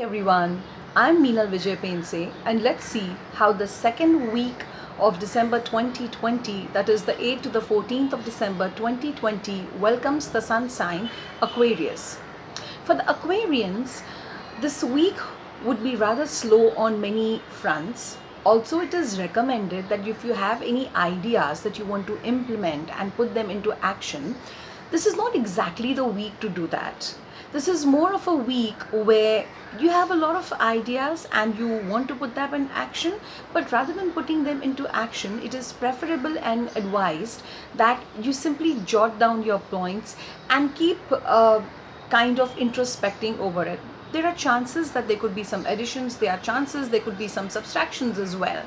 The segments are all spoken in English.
Everyone, I'm Meenal Vijay Pense, and let's see how the second week of December 2020, that is the 8th to the 14th of December 2020, welcomes the sun sign Aquarius. For the Aquarians, this week would be rather slow on many fronts. Also, it is recommended that if you have any ideas that you want to implement and put them into action, this is not exactly the week to do that. This is more of a week where you have a lot of ideas and you want to put them in action, but rather than putting them into action, it is preferable and advised that you simply jot down your points and keep kind of introspecting over it. There are chances that there could be some additions, there are chances there could be some subtractions as well.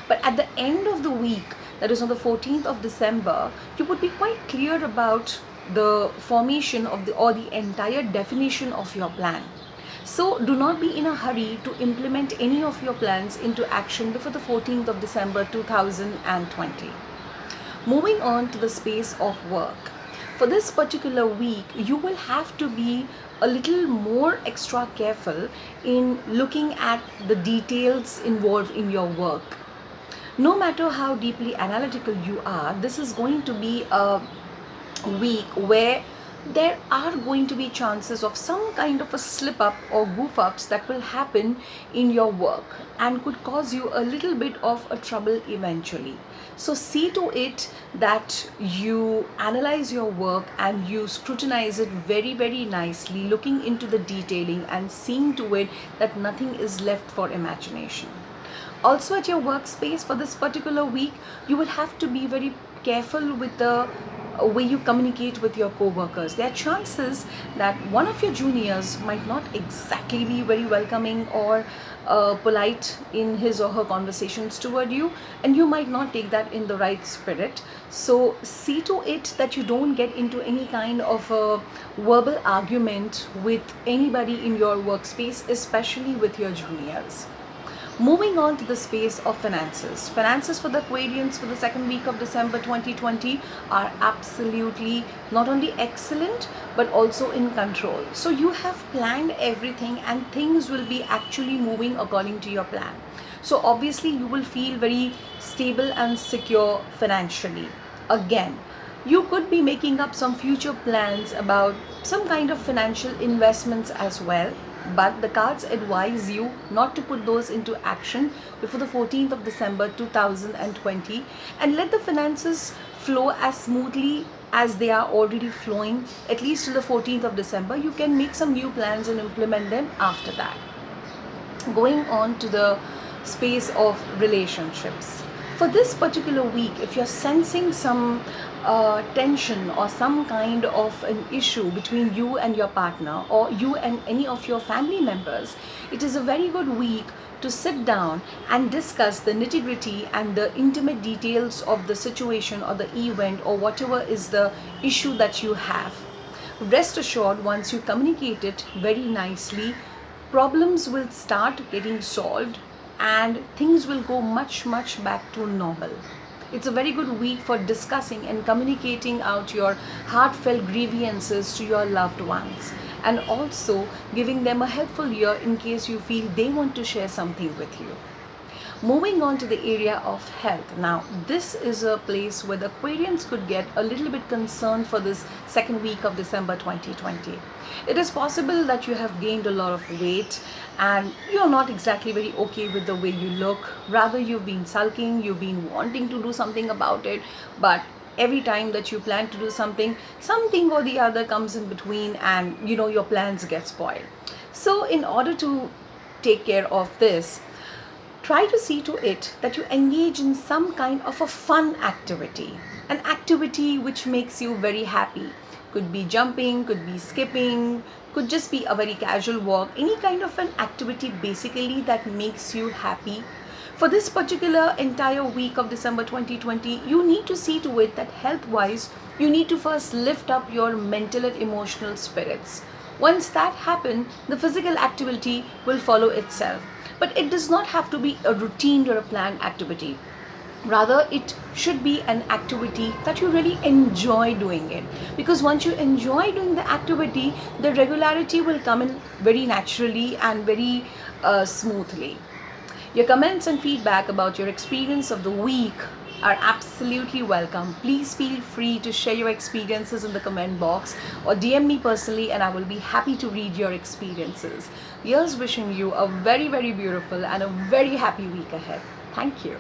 But at the end of the week, that is on the 14th of December, you would be quite clear about the formation of the entire definition of your plan. So do not be in a hurry to implement any of your plans into action before the 14th of December 2020. Moving on to the space of work. For this particular week, you will have to be a little more extra careful in looking at the details involved in your work. No matter how deeply analytical you are, this is going to be a week where there are going to be chances of some kind of a slip up or goof ups that will happen in your work and could cause you a little bit of a trouble eventually. So see to it that you analyze your work and you scrutinize it very nicely, looking into the detailing and seeing to it that nothing is left for imagination. Also, at your workspace for this particular week, you will have to be very careful with the way you communicate with your co-workers. There are chances that one of your juniors might not exactly be very welcoming or polite in his or her conversations toward you, and you might not take that in the right spirit. So see to it that you don't get into any kind of a verbal argument with anybody in your workspace, especially with your juniors. Moving on to the space of finances. Finances for the Aquarians for the second week of December 2020 are absolutely not only excellent but also in control. So you have planned everything and things will be actually moving according to your plan. So obviously you will feel very stable and secure financially. Again, you could be making up some future plans about some kind of financial investments as well, but the cards advise you not to put those into action before the 14th of December 2020 and let the finances flow as smoothly as they are already flowing at least till the 14th of December. You can make some new plans and implement them after that. Going on to the space of relationships. For this particular week, if you're sensing some tension or some kind of an issue between you and your partner or you and any of your family members, it is a very good week to sit down and discuss the nitty gritty and the intimate details of the situation or the event or whatever is the issue that you have. Rest assured, once you communicate it very nicely, problems will start getting solved and things will go much back to normal. It's a very good week for discussing and communicating out your heartfelt grievances to your loved ones and also giving them a helpful ear in case you feel they want to share something with you. Moving on to the area of health. Now, this is a place where the Aquarians could get a little bit concerned for this second week of December 2020. It is possible that you have gained a lot of weight and you're not exactly very okay with the way you look. Rather, you've been sulking, you've been wanting to do something about it, but every time that you plan to do something, something or the other comes in between and your plans get spoiled. So in order to take care of this, try to see to it that you engage in some kind of a fun activity, an activity which makes you very happy. Could be jumping, could be skipping, could just be a very casual walk, any kind of an activity basically that makes you happy. For this particular entire week of December 2020, you need to see to it that health wise, you need to first lift up your mental and emotional spirits. Once that happens, the physical activity will follow itself. But it does not have to be a routine or a planned activity. Rather, it should be an activity that you really enjoy doing it, because once you enjoy doing the activity, the regularity will come in very naturally and very smoothly. Your comments and feedback about your experience of the week are absolutely welcome. Please feel free to share your experiences in the comment box or DM me personally, and I will be happy to read your experiences. Here's wishing you a very, very beautiful and a very happy week ahead. Thank you.